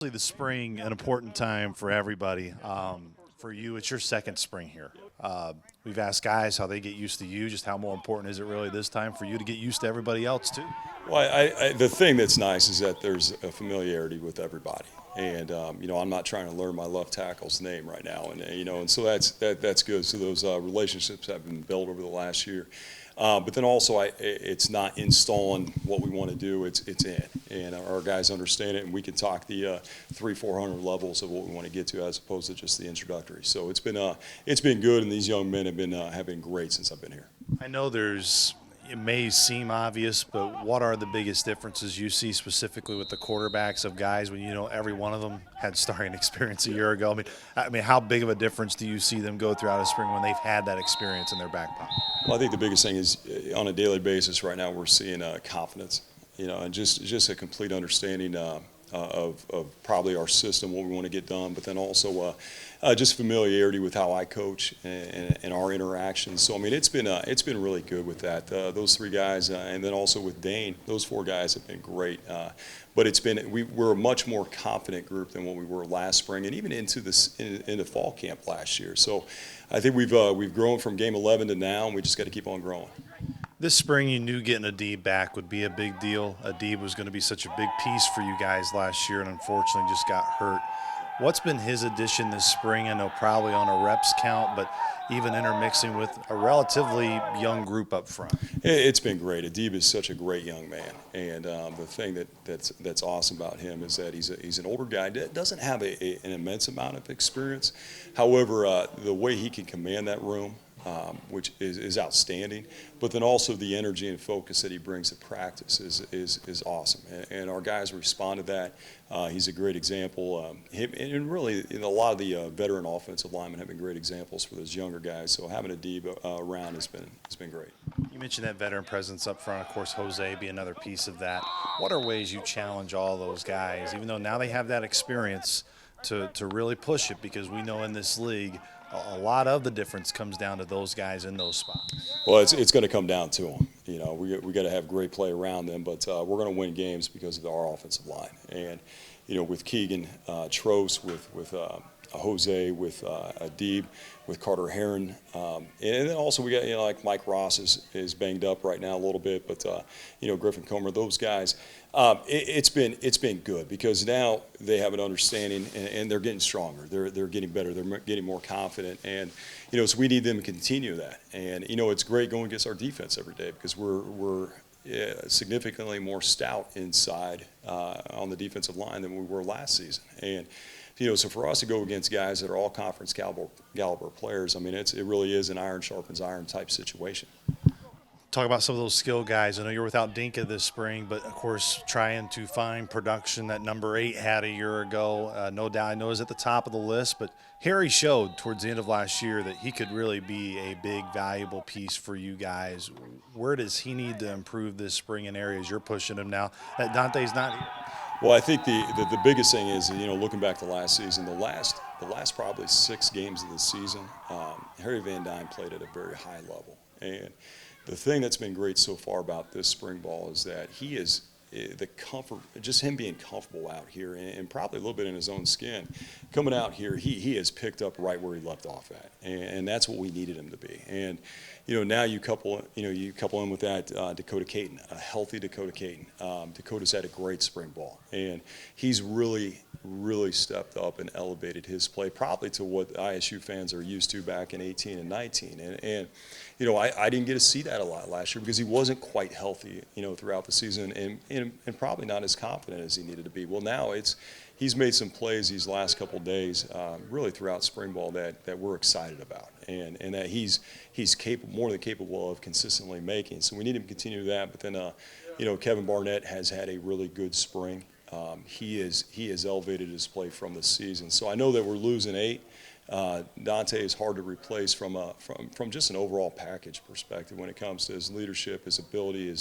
The spring, an important time for everybody. For you, it's your second spring here. We've asked guys how they get used to you, just how more important is it really this time for you to get used to everybody else too? Well, the thing that's nice is that there's a familiarity with everybody, and I'm not trying to learn my left tackle's name right now, and so that's good. So those relationships have been built over the last year, but then also it's not installing what we want to do. It's in, and our guys understand it, and we can talk the 300-400 levels of what we want to get to as opposed to just the introductory. So it's been good, and these young men have been great since I've been here. I know it may seem obvious, but what are the biggest differences you see specifically with the quarterbacks of guys when you know every one of them had starting experience a year ago? I mean, how big of a difference do you see them go throughout a spring when they've had that experience in their back pocket? Well, I think the biggest thing is on a daily basis right now we're seeing confidence, and just a complete understanding of probably our system, what we want to get done, but then also just familiarity with how I coach and our interactions. So I mean, it's been really good with that. Those three guys, and then also with Dane, those four guys have been great. But we're a much more confident group than what we were last spring, and even into fall camp last year. So I think we've grown from game 11 to now, and we just got to keep on growing. This spring, you knew getting Adib back would be a big deal. Adib was going to be such a big piece for you guys last year, and unfortunately just got hurt. What's been his addition this spring? I know probably on a reps count, but even intermixing with a relatively young group up front. It's been great. Adib is such a great young man, and the thing that's awesome about him is that he's an older guy. Doesn't have an immense amount of experience. However, the way he can command that room, which is outstanding. But then also the energy and focus that he brings to practice is awesome. And our guys respond to that. He's a great example. And really, a lot of the veteran offensive linemen have been great examples for those younger guys. So having Adib around has been great. You mentioned that veteran presence up front. Of course, Jose be another piece of that. What are ways you challenge all those guys, even though now they have that experience, to really push it? Because we know in this league, a lot of the difference comes down to those guys in those spots. Well, it's going to come down to them. We got to have great play around them, but we're going to win games because of our offensive line. And with Keegan Trost, with Jose, with Adib, with Carter Heron, and then also we got like Mike Ross is banged up right now a little bit, but Griffin Comer, those guys. It's been good because now they have an understanding and they're getting stronger. They're getting better. They're getting more confident, and so we need them to continue that. And it's great going against our defense every day because we're significantly more stout inside on the defensive line than we were last season. And so for us to go against guys that are all conference caliber players, I mean, it really is an iron sharpens iron type situation. Talk about some of those skill guys. I know you're without Dinka this spring, but of course trying to find production that number 8 had a year ago. No doubt, I know is at the top of the list, but Harry showed towards the end of last year that he could really be a big, valuable piece for you guys. Where does he need to improve this spring in areas you're pushing him now that Dante's not here? Well, I think the biggest thing is, looking back to last season, the last probably 6 games of the season, Harry Van Dyne played at a very high level. And the thing that's been great so far about this spring ball is that he is the comfort, just him being comfortable out here and probably a little bit in his own skin. Coming out here, he has picked up right where he left off at, and that's what we needed him to be. And now you couple in with that Dakota Caton, a healthy Dakota Caton. Dakota's had a great spring ball, and he's really stepped up and elevated his play probably to what ISU fans are used to back in 18 and 19. And I didn't get to see that a lot last year because he wasn't quite healthy, throughout the season and probably not as confident as he needed to be. Well, now he's made some plays these last couple of days, really throughout spring ball that we're excited about and that he's more than capable of consistently making. So we need him to continue that. But then, Kevin Barnett has had a really good spring. He has elevated his play from the season. So I know that we're losing 8. Dante is hard to replace from just an overall package perspective when it comes to his leadership, his ability,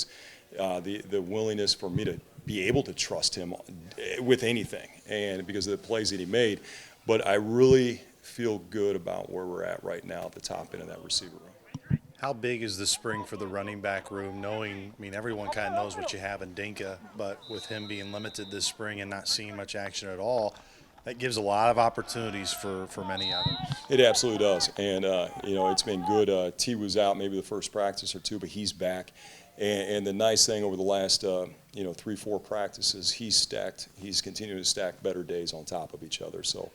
the willingness for me to be able to trust him with anything, and because of the plays that he made. But I really feel good about where we're at right now at the top end of that receiver room. How big is the spring for the running back room? Knowing, I mean, everyone kind of knows what you have in Dinka, but with him being limited this spring and not seeing much action at all, that gives a lot of opportunities for many others. It absolutely does, and it's been good. T was out maybe the first practice or two, but he's back. And the nice thing over the last 3-4 practices, he's continuing to stack better days on top of each other. So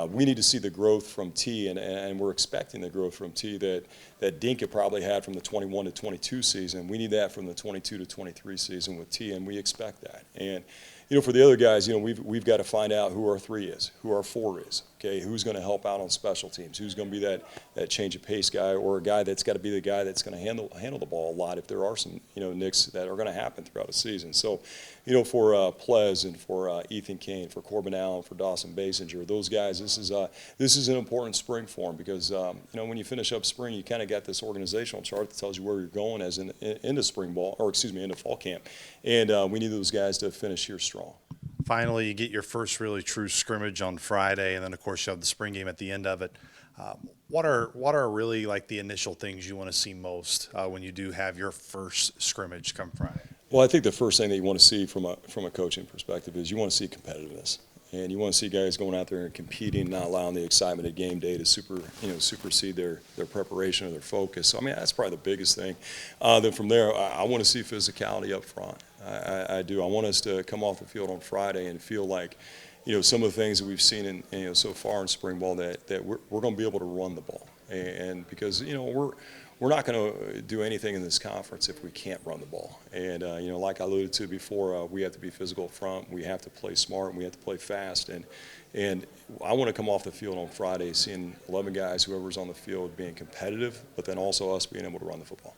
we need to see the growth from T, and we're expecting the growth from T that Dinka probably had from the 21 to 22 season. We need that from the 22 to 23 season with T, and we expect that. And for the other guys, we've got to find out who our 3 is, who our 4 is. Okay, who's going to help out on special teams? Who's going to be that change of pace guy, or a guy that's got to be the guy that's going to handle the ball a lot if there are some nicks that are going to happen throughout a season. So, for Plez and for Ethan Kane, for Corbin Allen, for Dawson Basinger, those guys, this is an important spring for them because when you finish up spring, you kind of got this organizational chart that tells you where you're going as into spring ball, or into fall camp, and we need those guys to finish here strong. Finally, you get your first really true scrimmage on Friday, and then of course you have the spring game at the end of it. What are really like the initial things you want to see most when you do have your first scrimmage come Friday? Well, I think the first thing that you want to see from a coaching perspective is you want to see competitiveness, and you want to see guys going out there and competing, not allowing the excitement of game day to supersede their preparation or their focus. So, I mean, that's probably the biggest thing. Then from there, I want to see physicality up front. I do. I want us to come off the field on Friday and feel like, some of the things that we've seen so far in spring ball that we're going to be able to run the ball, and because we're not going to do anything in this conference if we can't run the ball. And like I alluded to before, we have to be physical up front. We have to play smart, and we have to play fast. And I want to come off the field on Friday seeing 11 guys, whoever's on the field, being competitive, but then also us being able to run the football.